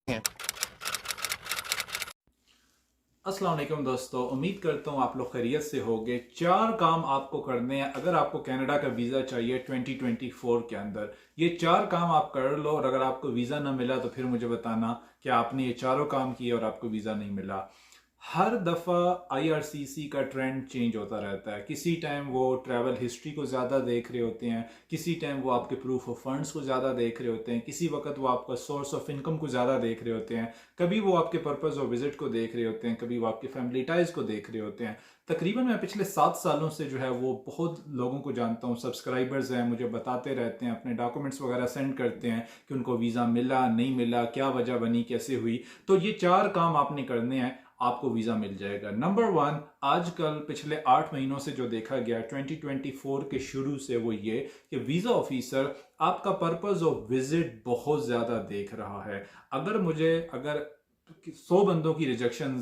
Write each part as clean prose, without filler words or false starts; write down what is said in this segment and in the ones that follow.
हैं। अस्सलाम वालेकुम दोस्तों, उम्मीद करता हूँ आप लोग खैरियत से होंगे। 4 काम आपको करने हैं अगर आपको कनाडा का वीज़ा चाहिए 2024 के अंदर। ये 4 काम आप कर लो और अगर आपको वीज़ा ना मिला तो फिर मुझे बताना कि आपने ये चारों काम किए और आपको वीज़ा नहीं मिला। हर दफ़ा आईआरसीसी का ट्रेंड चेंज होता रहता है। किसी टाइम वो ट्रैवल हिस्ट्री को ज़्यादा देख रहे होते हैं, किसी टाइम वो आपके प्रूफ ऑफ फंड्स को ज़्यादा देख रहे होते हैं, किसी वक्त वो आपका सोर्स ऑफ इनकम को ज़्यादा देख रहे होते हैं, कभी वो आपके पर्पज़ और विजिट को देख रहे होते हैं, कभी वो आपके फैमिली टाइज को देख रहे होते हैं। तकरीबन मैं पिछले 7 सालों से जो है वो बहुत लोगों को जानता हूँ, सब्सक्राइबर्स हैं, मुझे बताते रहते हैं, अपने डॉक्यूमेंट्स वगैरह सेंड करते हैं कि उनको वीज़ा मिला नहीं मिला, क्या वजह बनी, कैसे हुई। तो ये 4 काम आपने करने हैं, आपको वीज़ा मिल जाएगा। नंबर 1, आजकल पिछले 8 महीनों से जो देखा गया 2024 के शुरू से, वो ये कि वीज़ा ऑफिसर आपका पर्पस ऑफ विजिट बहुत ज़्यादा देख रहा है। अगर 100 बंदों की रिजेक्शन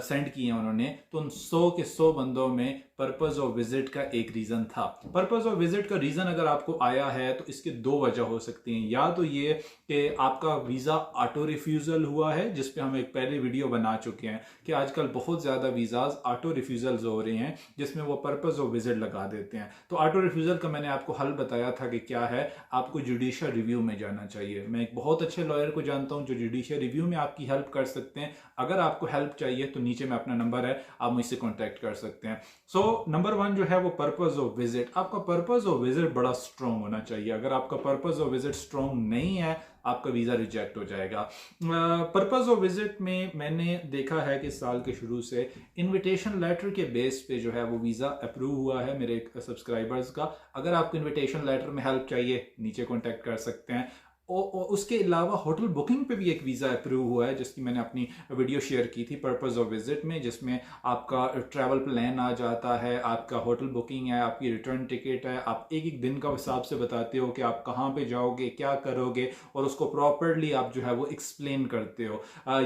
सेंड किए उन्होंने, तो उन 100 के 100 बंदों में पर्पस ऑफ विजिट का एक रीज़न था। पर्पस ऑफ विजिट का रीज़न अगर आपको आया है तो इसके 2 वजह हो सकती हैं। या तो ये कि आपका वीज़ा ऑटो रिफ्यूज़ल हुआ है, जिस पे हम एक पहले वीडियो बना चुके हैं कि आजकल बहुत ज़्यादा वीज़ाज ऑटो रिफ्यूज़ल्स हो रहे हैं जिसमें वो पर्पस ऑफ विजिट लगा देते हैं। तो ऑटो रिफ्यूज़ल का मैंने आपको हल बताया था कि क्या है, आपको जुडिशियल रिव्यू में जाना चाहिए। मैं एक बहुत अच्छे लॉयर को जानता हूँ जो जुडिशियल रिव्यू में आपकी हेल्प कर सकते हैं। अगर आपको हेल्प चाहिए तो नीचे में अपना नंबर है, आप मुझसे कॉन्टैक्ट कर सकते हैं। सो नंबर 1 जो है वो पर्पस ऑफ विजिट। आपका पर्पस ऑफ विजिट बड़ा स्ट्रॉन्ग होना चाहिए। अगर आपका पर्पस ऑफ विजिट स्ट्रॉन्ग नहीं है, आपका वीज़ा रिजेक्ट हो जाएगा। पर्पस ऑफ विजिट में मैंने देखा है कि साल के शुरू से इनविटेशन लेटर के बेस पे जो है वो वीज़ा अप्रूव हुआ है मेरे सब्सक्राइबर्स का। अगर आपको इनविटेशन लेटर में हेल्प चाहिए, नीचे कॉन्टैक्ट कर सकते हैं। उसके अलावा होटल बुकिंग पे भी एक वीज़ा अप्रूव हुआ है, जिसकी मैंने अपनी वीडियो शेयर की थी पर्पस ऑफ विजिट में, जिसमें आपका ट्रैवल प्लान आ जाता है, आपका होटल बुकिंग है, आपकी रिटर्न टिकट है, आप एक एक दिन का हिसाब से बताते हो कि आप कहाँ पे जाओगे, क्या करोगे, और उसको प्रॉपरली आप जो है वो एक्सप्लेन करते हो।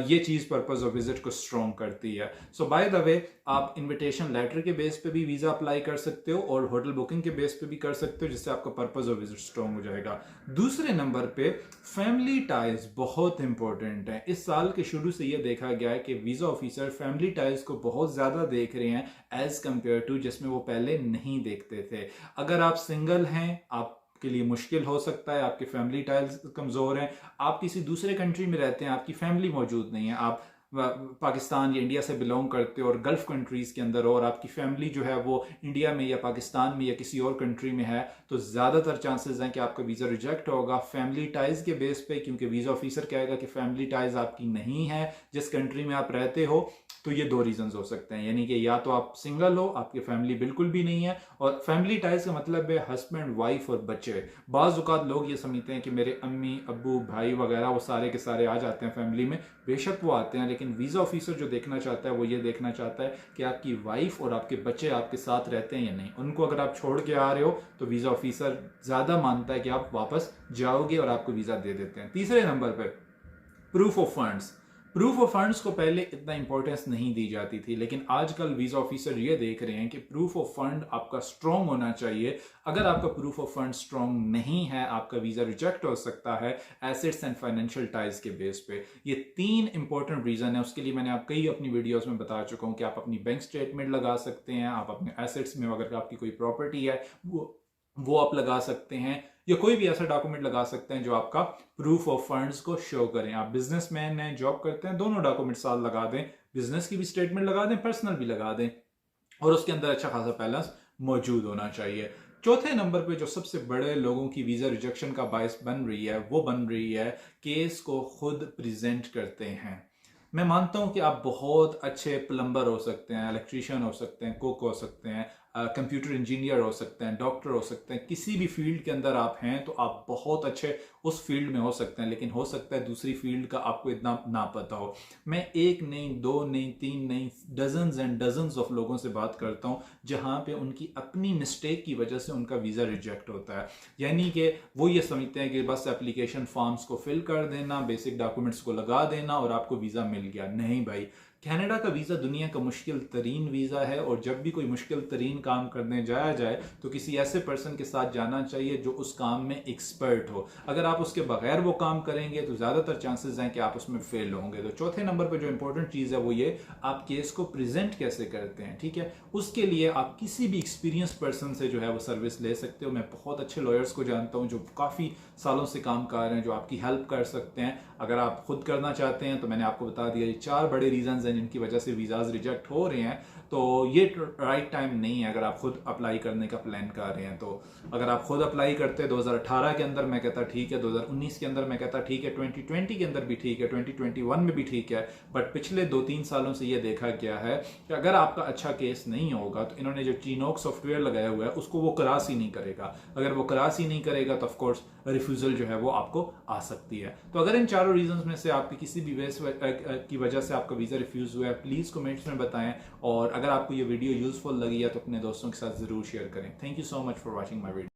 ये चीज़ पर्पस ऑफ विजिट को स्ट्रॉन्ग करती है। सो बाय द वे, आप इनविटेशन लेटर के बेस पे भी वीज़ा अप्लाई कर सकते हो और होटल बुकिंग के बेस पे भी कर सकते हो, जिससे आपका पर्पस ऑफ विजिट स्ट्रॉन्ग हो जाएगा। दूसरे नंबर पे फैमिली टाइज बहुत इंपॉर्टेंट है। इस साल के शुरू से यह देखा गया है कि वीजा ऑफिसर फैमिली टाइज को बहुत ज्यादा देख रहे हैं एज कंपेयर टू जिसमें वो पहले नहीं देखते थे। अगर आप सिंगल हैं, आप के लिए मुश्किल हो सकता है, आपके फैमिली टाइज कमजोर हैं, आप किसी दूसरे कंट्री में रहते हैं, आपकी फैमिली मौजूद नहीं है, आप पाकिस्तान या इंडिया से बिलोंग करते हो और गल्फ कंट्रीज़ के अंदर हो और आपकी फैमिली जो है वो इंडिया में या पाकिस्तान में या किसी और कंट्री में है, तो ज़्यादातर चांसेस हैं कि आपका वीज़ा रिजेक्ट होगा फैमिली टाइज़ के बेस पे, क्योंकि वीज़ा ऑफिसर कहेगा कि फैमिली टाइज़ आपकी नहीं है जिस कंट्री में आप रहते हो। तो ये 2 रीजंस हो सकते हैं, यानी कि या तो आप सिंगल हो, आपकी फैमिली बिल्कुल भी नहीं है, और फैमिली टाइज का मतलब है हस्बैंड, वाइफ और बच्चे। बाज़ औक़ात लोग ये समझते हैं कि मेरे अम्मी अब्बू भाई वगैरह वो सारे के सारे आ जाते हैं फैमिली में। बेशक वो आते हैं, लेकिन वीज़ा ऑफिसर जो देखना चाहता है वो ये देखना चाहता है कि आपकी वाइफ और आपके बच्चे आपके साथ रहते हैं या नहीं। उनको अगर आप छोड़ के आ रहे हो तो वीज़ा ऑफिसर ज़्यादा मानता है कि आप वापस जाओगे और आपको वीज़ा दे देते हैं। तीसरे नंबर पर proof of funds. Proof of funds को पहले इतना इंपॉर्टेंस नहीं दी जाती थी, लेकिन आजकल वीजा ऑफिसर ये देख रहे हैं कि प्रूफ ऑफ फंड आपका स्ट्रॉन्ग होना चाहिए। अगर आपका प्रूफ ऑफ फंड स्ट्रॉन्ग नहीं है, आपका वीजा रिजेक्ट हो सकता है एसेट्स एंड फाइनेंशियल टाइज के बेस पे। ये 3 इंपॉर्टेंट रीजन है। उसके लिए मैंने आप कई अपनी वीडियोस में बता चुका हूं कि आप अपनी बैंक स्टेटमेंट लगा सकते हैं, आप अपने एसेट्स में अगर आपकी कोई प्रॉपर्टी है वो आप लगा सकते हैं, या कोई भी ऐसा डॉक्यूमेंट लगा सकते हैं जो आपका प्रूफ ऑफ फंड्स को शो करें। आप बिजनेसमैन हैं, जॉब करते हैं, दोनों डॉक्यूमेंट साथ लगा दें, बिजनेस की भी स्टेटमेंट लगा दें, पर्सनल भी लगा दें, और उसके अंदर अच्छा खासा बैलेंस मौजूद होना चाहिए। चौथे नंबर पे जो सबसे बड़े लोगों की वीजा रिजेक्शन का बायस बन रही है वो बन रही है केस को खुद प्रेजेंट करते हैं। मैं मानता हूं कि आप बहुत अच्छे प्लम्बर हो सकते हैं, इलेक्ट्रीशियन हो सकते हैं, कुक हो सकते हैं, कंप्यूटर इंजीनियर हो सकते हैं, डॉक्टर हो सकते हैं, किसी भी फील्ड के अंदर आप हैं तो आप बहुत अच्छे उस फील्ड में हो सकते हैं, लेकिन हो सकता है दूसरी फील्ड का आपको इतना ना पता हो। मैं एक नहीं, दो नहीं, तीन नहीं, डजन्स एंड डजन्स ऑफ लोगों से बात करता हूं जहां पे उनकी अपनी मिस्टेक की वजह से उनका वीज़ा रिजेक्ट होता है। यानी कि वो ये समझते हैं कि बस एप्लीकेशन फॉर्म्स को फिल कर देना, बेसिक डॉक्यूमेंट्स को लगा देना और आपको वीज़ा मिल गया। नहीं भाई, कनाडा का वीज़ा दुनिया का मुश्किल तरीन वीज़ा है, और जब भी कोई मुश्किल तरीन काम करने जाया जाए तो किसी ऐसे पर्सन के साथ जाना चाहिए जो उस काम में एक्सपर्ट हो। अगर आप उसके बगैर वो काम करेंगे तो ज़्यादातर चांसेस हैं कि आप उसमें फेल होंगे। तो चौथे नंबर पर जो इंपॉर्टेंट चीज़ है वो ये, आप केस को प्रेजेंट कैसे करते हैं, ठीक है। उसके लिए आप किसी भी एक्सपीरियंस पर्सन से जो है वो सर्विस ले सकते हो। मैं बहुत अच्छे लॉयर्स को जानता हूँ जो काफ़ी सालों से काम कर रहे हैं, जो आपकी हेल्प कर सकते हैं। अगर आप खुद करना चाहते हैं तो मैंने आपको बता दिया ये 4 बड़े रीजंस हैं जिनकी वजह से वीज़ाज रिजेक्ट हो रहे हैं। तो ये राइट टाइम नहीं है अगर आप खुद अप्लाई करने का प्लान कर रहे हैं। तो अगर आप खुद अप्लाई करते हैं 2018 के अंदर, मैं कहता ठीक है, 2019 के अंदर मैं कहता ठीक है, 2020 के अंदर भी ठीक है, 2021 में भी ठीक है। बट पिछले 2-3 सालों से ये देखा गया है कि अगर आपका अच्छा केस नहीं होगा तो इन्होंने जो चीनोक सॉफ्टवेयर लगाया हुआ है उसको वो क्रॉस ही नहीं करेगा। अगर वो क्रॉस ही नहीं करेगा तो ऑफकोर्स रिफ्यूजल जो है वो आपको आ सकती है। तो अगर इन चारों रीजंस में से आपकी किसी भी की वजह से आपका वीज़ा रिफ्यूज हुआ है, प्लीज़ कमेंट्स में बताएं। और अगर आपको ये वीडियो यूजफुल लगी है तो अपने दोस्तों के साथ ज़रूर शेयर करें। Thank you so much for watching my video.